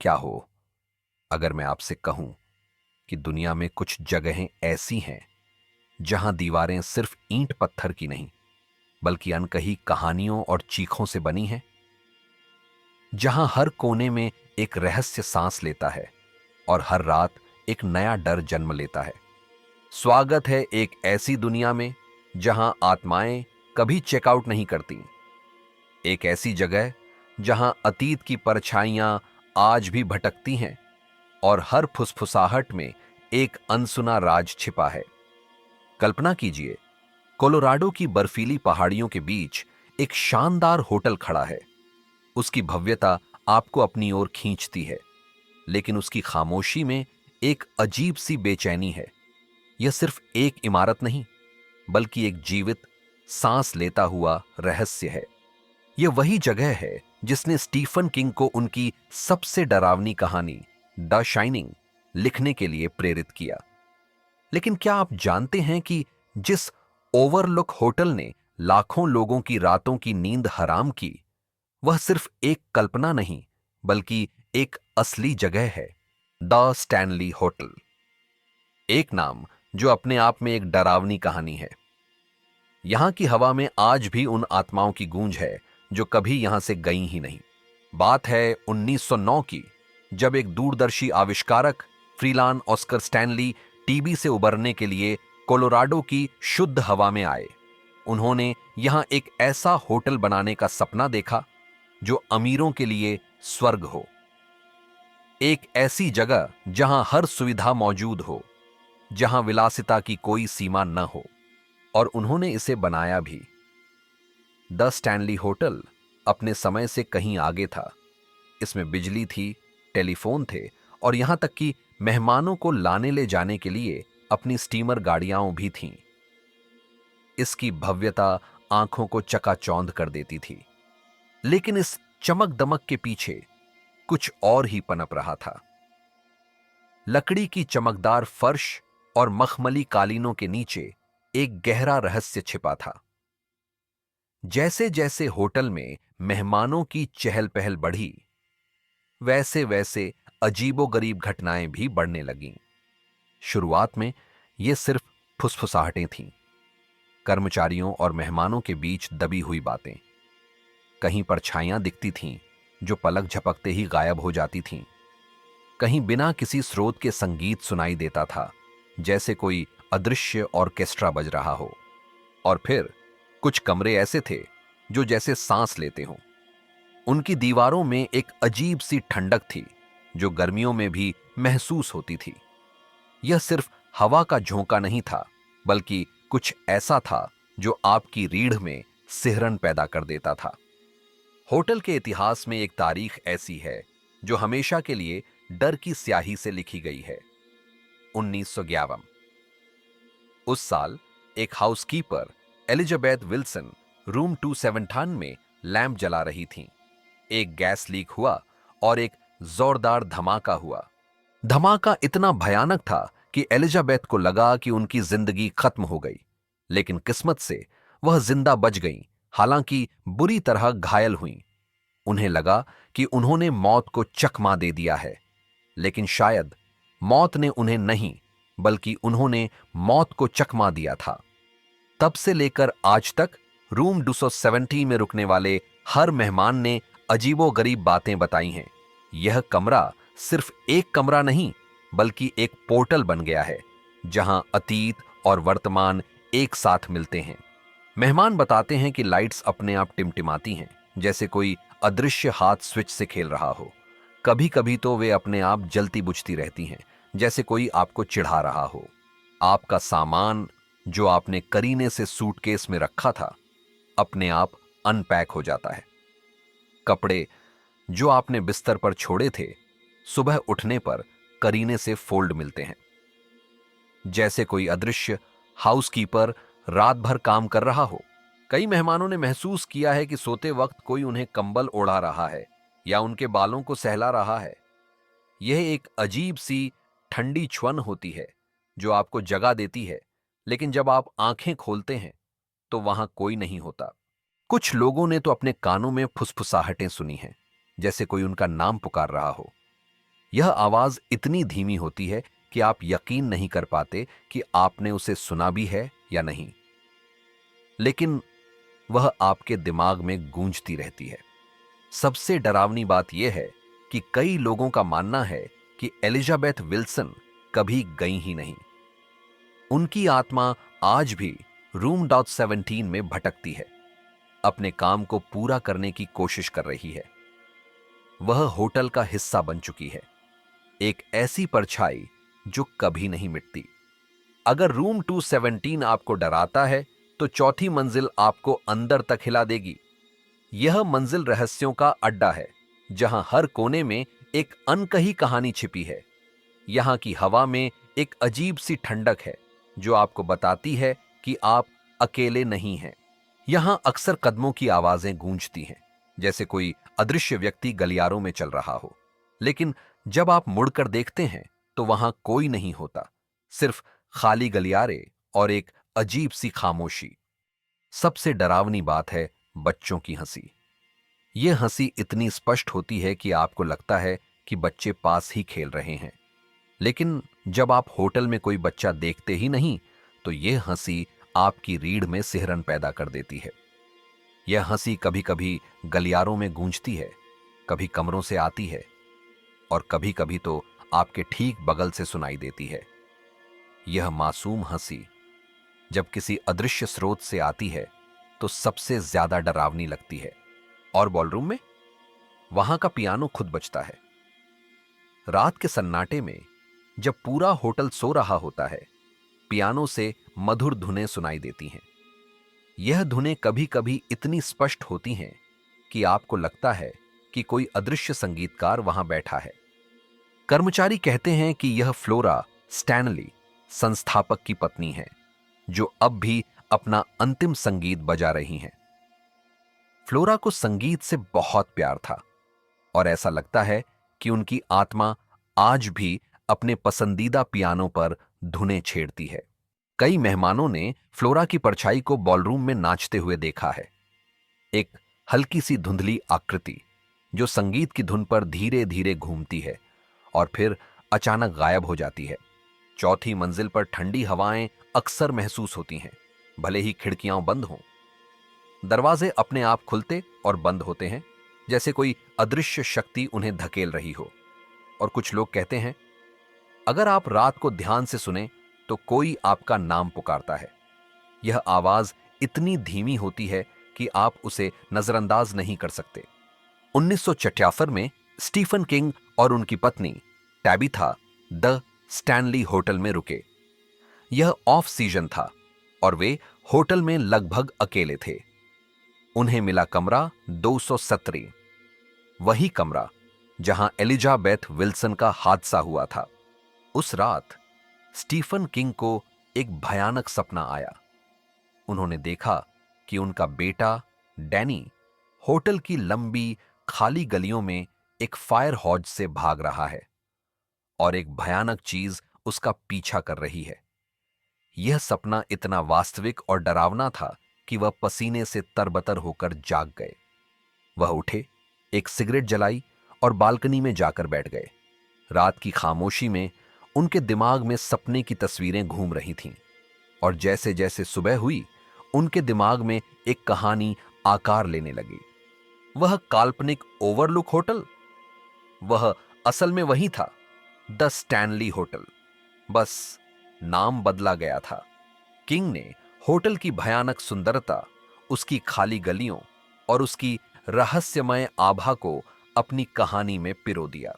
क्या हो अगर मैं आपसे कहूं कि दुनिया में कुछ जगहें ऐसी हैं जहां दीवारें सिर्फ ईंट पत्थर की नहीं बल्कि अनकही कहानियों और चीखों से बनी हैं, जहां हर कोने में एक रहस्य सांस लेता है और हर रात एक नया डर जन्म लेता है। स्वागत है एक ऐसी दुनिया में जहां आत्माएं कभी चेकआउट नहीं करती, एक ऐसी जगह जहां अतीत की परछाइयां आज भी भटकती हैं और हर फुसफुसाहट में एक अनसुना राज छिपा है। कल्पना कीजिए, कोलोराडो की बर्फीली पहाड़ियों के बीच एक शानदार होटल खड़ा है। उसकी भव्यता आपको अपनी ओर खींचती है, लेकिन उसकी खामोशी में एक अजीब सी बेचैनी है। यह सिर्फ एक इमारत नहीं, बल्कि एक जीवित, सांस लेता हुआ रहस्य है। यह वही जगह है जिसने स्टीफन किंग को उनकी सबसे डरावनी कहानी द शाइनिंग लिखने के लिए प्रेरित किया। लेकिन क्या आप जानते हैं कि जिस ओवरलुक होटल ने लाखों लोगों की रातों की नींद हराम की, वह सिर्फ एक कल्पना नहीं बल्कि एक असली जगह है, द स्टैनली होटल। एक नाम जो अपने आप में एक डरावनी कहानी है। यहां की हवा में आज भी उन आत्माओं की गूंज है जो कभी यहां से गई ही नहीं। बात है 1909 की, जब एक दूरदर्शी आविष्कारक फ्रीलान ऑस्कर स्टैनली टीबी से उबरने के लिए कोलोराडो की शुद्ध हवा में आए। उन्होंने यहां एक ऐसा होटल बनाने का सपना देखा जो अमीरों के लिए स्वर्ग हो, एक ऐसी जगह जहां हर सुविधा मौजूद हो, जहां विलासिता की कोई सीमा न हो। और उन्होंने इसे बनाया भी। द स्टैनली होटल अपने समय से कहीं आगे था। इसमें बिजली थी, टेलीफोन थे और यहां तक कि मेहमानों को लाने ले जाने के लिए अपनी स्टीमर गाड़ियां भी थीं। इसकी भव्यता आंखों को चकाचौंध कर देती थी, लेकिन इस चमक दमक के पीछे कुछ और ही पनप रहा था। लकड़ी की चमकदार फर्श और मखमली कालीनों के नीचे एक गहरा रहस्य छिपा था। जैसे जैसे होटल में मेहमानों की चहल पहल बढ़ी, वैसे वैसे अजीबोगरीब घटनाएं भी बढ़ने लगीं। शुरुआत में ये सिर्फ फुसफुसाहटें थीं, कर्मचारियों और मेहमानों के बीच दबी हुई बातें। कहीं परछाइयां दिखती थीं जो पलक झपकते ही गायब हो जाती थीं। कहीं बिना किसी स्रोत के संगीत सुनाई देता था, जैसे कोई अदृश्य ऑर्केस्ट्रा बज रहा हो। और फिर कुछ कमरे ऐसे थे जो जैसे सांस लेते हों। उनकी दीवारों में एक अजीब सी ठंडक थी जो गर्मियों में भी महसूस होती थी। यह सिर्फ हवा का झोंका नहीं था, बल्कि कुछ ऐसा था जो आपकी रीढ़ में सिहरन पैदा कर देता था। होटल के इतिहास में एक तारीख ऐसी है जो हमेशा के लिए डर की स्याही से लिखी गई है। 1911। उस साल एक हाउसकीपर एलिजाबेथ विल्सन रूम 217 में लैंप जला रही थीं। एक गैस लीक हुआ और एक जोरदार धमाका हुआ। धमाका इतना भयानक था कि एलिजाबेथ को लगा कि उनकी जिंदगी खत्म हो गई, लेकिन किस्मत से वह जिंदा बच गईं, हालांकि बुरी तरह घायल हुईं। उन्हें लगा कि उन्होंने मौत को चकमा दे दिया है, लेकिन शायद मौत ने उन्हें नहीं, बल्कि उन्होंने मौत को चकमा दिया था। तब से लेकर आज तक रूम 270 में रुकने वाले हर मेहमान ने अजीबोगरीब बातें बताई हैं। यह कमरा सिर्फ एक कमरा नहीं, बल्कि एक पोर्टल बन गया है जहां अतीत और वर्तमान एक साथ मिलते हैं। मेहमान बताते हैं कि लाइट्स अपने आप टिमटिमाती हैं, जैसे कोई अदृश्य हाथ स्विच से खेल रहा हो। कभी कभी तो वे अपने आप जलती बुझती रहती हैं, जैसे कोई आपको चिढ़ा रहा हो। आपका सामान जो आपने करीने से सूटकेस में रखा था, अपने आप अनपैक हो जाता है। कपड़े जो आपने बिस्तर पर छोड़े थे, सुबह उठने पर करीने से फोल्ड मिलते हैं। जैसे कोई अदृश्य हाउसकीपर रात भर काम कर रहा हो। कई मेहमानों ने महसूस किया है कि सोते वक्त कोई उन्हें कंबल ओढ़ा रहा है या उनके बालों को सहला रहा है। यह एक अजीब सी ठंडी छुअन होती है जो आपको जगा देती है, लेकिन जब आप आंखें खोलते हैं तो वहां कोई नहीं होता। कुछ लोगों ने तो अपने कानों में फुसफुसाहटें सुनी हैं, जैसे कोई उनका नाम पुकार रहा हो। यह आवाज इतनी धीमी होती है कि आप यकीन नहीं कर पाते कि आपने उसे सुना भी है या नहीं, लेकिन वह आपके दिमाग में गूंजती रहती है। सबसे डरावनी बात यह है कि कई लोगों का मानना है कि एलिजाबेथ विल्सन कभी गई ही नहीं। उनकी आत्मा आज भी रूम डॉट 17 में भटकती है, अपने काम को पूरा करने की कोशिश कर रही है। वह होटल का हिस्सा बन चुकी है, एक ऐसी परछाई जो कभी नहीं मिटती। अगर रूम 217 आपको डराता है, तो चौथी मंजिल आपको अंदर तक हिला देगी। यह मंजिल रहस्यों का अड्डा है, जहां हर कोने में एक अनकही कहानी छिपी है। यहां की हवा में एक अजीब सी ठंडक है, जो आपको बताती है कि आप अकेले नहीं हैं। यहां अक्सर कदमों की आवाजें गूंजती हैं, जैसे कोई अदृश्य व्यक्ति गलियारों में चल रहा हो। लेकिन जब आप मुड़कर देखते हैं, तो वहां कोई नहीं होता, सिर्फ खाली गलियारे और एक अजीब सी खामोशी। सबसे डरावनी बात है बच्चों की हंसी। यह हंसी इतनी स्पष्ट होती है कि आपको लगता है कि बच्चे पास ही खेल रहे हैं। लेकिन जब आप होटल में कोई बच्चा देखते ही नहीं, तो यह हंसी आपकी रीढ़ में सिहरन पैदा कर देती है। यह हंसी कभी कभी गलियारों में गूंजती है, कभी कमरों से आती है, और कभी कभी तो आपके ठीक बगल से सुनाई देती है। यह मासूम हंसी जब किसी अदृश्य स्रोत से आती है, तो सबसे ज्यादा डरावनी लगती है। और बॉलरूम में वहां का पियानो खुद बजता है। रात के सन्नाटे में जब पूरा होटल सो रहा होता है, पियानो से मधुर धुनें सुनाई देती हैं। यह धुनें कभी कभी इतनी स्पष्ट होती हैं कि आपको लगता है कि कोई अदृश्य संगीतकार वहां बैठा है। कर्मचारी कहते हैं कि यह फ्लोरा स्टैनली, संस्थापक की पत्नी है, जो अब भी अपना अंतिम संगीत बजा रही हैं। फ्लोरा को संगीत से बहुत प्यार था, और ऐसा लगता है कि उनकी आत्मा आज भी अपने पसंदीदा पियानो पर धुनें छेड़ती है। कई मेहमानों ने फ्लोरा की परछाई को बॉलरूम में नाचते हुए देखा है, एक हल्की सी धुंधली आकृति जो संगीत की धुन पर धीरे धीरे घूमती है और फिर अचानक गायब हो जाती है। चौथी मंजिल पर ठंडी हवाएं अक्सर महसूस होती हैं, भले ही खिड़कियां बंद हों। दरवाजे अपने आप खुलते और बंद होते हैं, जैसे कोई अदृश्य शक्ति उन्हें धकेल रही हो। और कुछ लोग कहते हैं, अगर आप रात को ध्यान से सुने, तो कोई आपका नाम पुकारता है। यह आवाज इतनी धीमी होती है कि आप उसे नजरअंदाज नहीं कर सकते। 1976 में स्टीफन किंग और उनकी पत्नी टैबिथा द स्टैनली होटल में रुके। यह ऑफ सीजन था और वे होटल में लगभग अकेले थे। उन्हें मिला कमरा 217, वही कमरा जहां एलिजाबेथ विल्सन का हादसा हुआ था। उस रात स्टीफन किंग को एक भयानक सपना आया। उन्होंने देखा कि उनका बेटा डैनी होटल की लंबी खाली गलियों में एक फायर हॉज से भाग रहा है, और एक भयानक चीज उसका पीछा कर रही है। यह सपना इतना वास्तविक और डरावना था कि वह पसीने से तरबतर होकर जाग गए। वह उठे, एक सिगरेट जलाई और बालकनी में जाकर बैठ गए। रात की खामोशी में उनके दिमाग में सपने की तस्वीरें घूम रही थीं, और जैसे जैसे सुबह हुई, उनके दिमाग में एक कहानी आकार लेने लगी। वह काल्पनिक ओवरलुक होटल, वह असल में वही था, द स्टैनली होटल, बस नाम बदला गया था। किंग ने होटल की भयानक सुंदरता, उसकी खाली गलियों और उसकी रहस्यमय आभा को अपनी कहानी में पिरो दिया।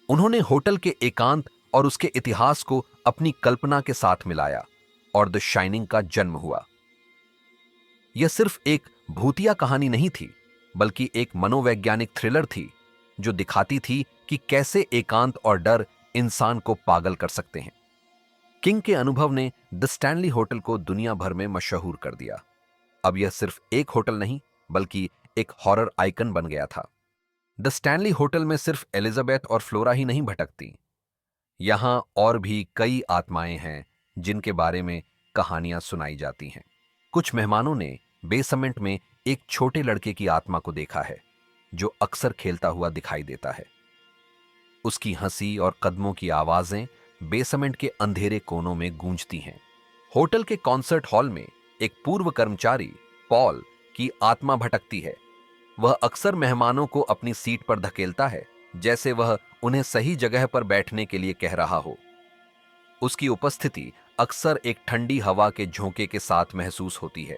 उन्होंने होटल के एकांत और उसके इतिहास को अपनी कल्पना के साथ मिलाया, और द शाइनिंग का जन्म हुआ। यह सिर्फ एक भूतिया कहानी नहीं थी, बल्कि एक मनोवैज्ञानिक थ्रिलर थी, जो दिखाती थी कि कैसे एकांत और डर इंसान को पागल कर सकते हैं। किंग के अनुभव ने द स्टैनली होटल को दुनिया भर में मशहूर कर दिया। अब यह सिर्फ एक होटल नहीं, बल्कि एक हॉरर आइकन बन गया था। द स्टैनली होटल में सिर्फ एलिजाबेथ और फ्लोरा ही नहीं भटकती। यहां और भी कई आत्माएं हैं जिनके बारे में कहानियां सुनाई जाती हैं। कुछ मेहमानों ने बेसमेंट में एक छोटे लड़के की आत्मा को देखा है, जो अक्सर खेलता हुआ दिखाई देता है। उसकी हंसी और कदमों की आवाजें बेसमेंट के अंधेरे कोनों में गूंजती हैं। होटल के कॉन्सर्ट हॉल में एक पूर्व कर्मचारी पॉल की आत्मा भटकती है। वह अक्सर मेहमानों को अपनी सीट पर धकेलता है, जैसे वह उन्हें सही जगह पर बैठने के लिए कह रहा हो। उसकी उपस्थिति अक्सर एक ठंडी हवा के झोंके के साथ महसूस होती है।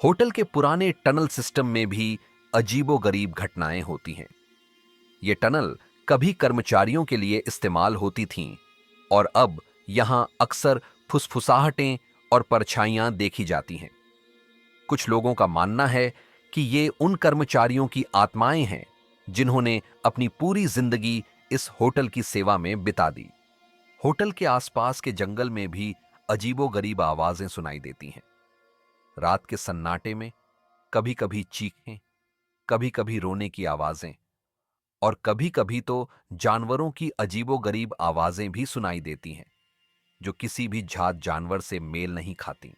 होटल के पुराने टनल सिस्टम में भी अजीबोगरीब घटनाएं होती हैं। ये टनल कभी कर्मचारियों के लिए इस्तेमाल होती थीं और अब यहां अक्सर फुसफुसाहटें और परछाइयां देखी जाती हैं। कुछ लोगों का मानना है कि ये उन कर्मचारियों की आत्माएं हैं जिन्होंने अपनी पूरी जिंदगी इस होटल की सेवा में बिता दी। होटल के आसपास के जंगल में भी अजीबोगरीब आवाजें सुनाई देती हैं। रात के सन्नाटे में कभी कभी चीखें, कभी कभी रोने की आवाजें और कभी कभी तो जानवरों की अजीबोगरीब आवाजें भी सुनाई देती हैं, जो किसी भी जात जानवर से मेल नहीं खाती।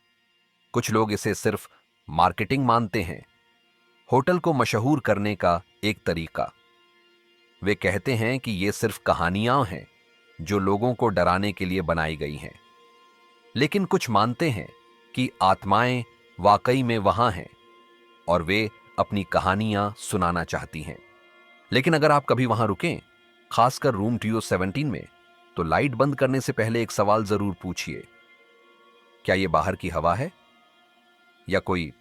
कुछ लोग इसे सिर्फ मार्केटिंग मानते हैं, होटल को मशहूर करने का एक तरीका। वे कहते हैं कि ये सिर्फ कहानियां हैं जो लोगों को डराने के लिए बनाई गई हैं। लेकिन कुछ मानते हैं कि आत्माएं वाकई में वहां हैं और वे अपनी कहानियां सुनाना चाहती हैं। लेकिन अगर आप कभी वहां रुकें, खासकर रूम टीओ 17 में, तो लाइट बंद करने से पहले एक सवाल जरूर पूछिए। क्या यह बाहर की हवा है या कोई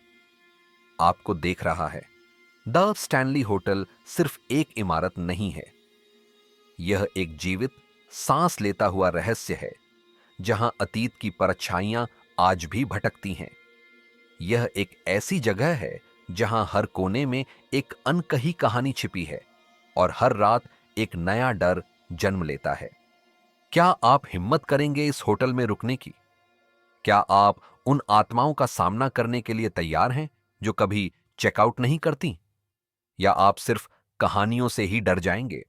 आपको देख रहा है? द स्टैनली होटल सिर्फ एक इमारत नहीं है, यह एक जीवित, सांस लेता हुआ रहस्य है जहां अतीत की परछाइयां आज भी भटकती हैं। यह एक ऐसी जगह है जहां हर कोने में एक अनकही कहानी छिपी है और हर रात एक नया डर जन्म लेता है। क्या आप हिम्मत करेंगे इस होटल में रुकने की? क्या आप उन आत्माओं का सामना करने के लिए तैयार हैं जो कभी चेकआउट नहीं करती? या आप सिर्फ कहानियों से ही डर जाएंगे?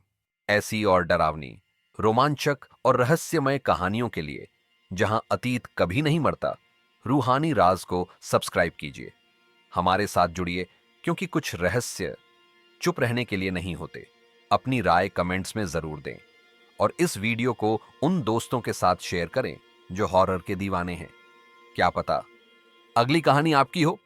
ऐसी और डरावनी, रोमांचक और रहस्यमय कहानियों के लिए, जहां अतीत कभी नहीं मरता, रूहानी राज को सब्सक्राइब कीजिए। हमारे साथ जुड़िए, क्योंकि कुछ रहस्य चुप रहने के लिए नहीं होते। अपनी राय कमेंट्स में जरूर दें और इस वीडियो को उन दोस्तों के साथ शेयर करें जो हॉरर के दीवाने हैं। क्या पता अगली कहानी आपकी हो।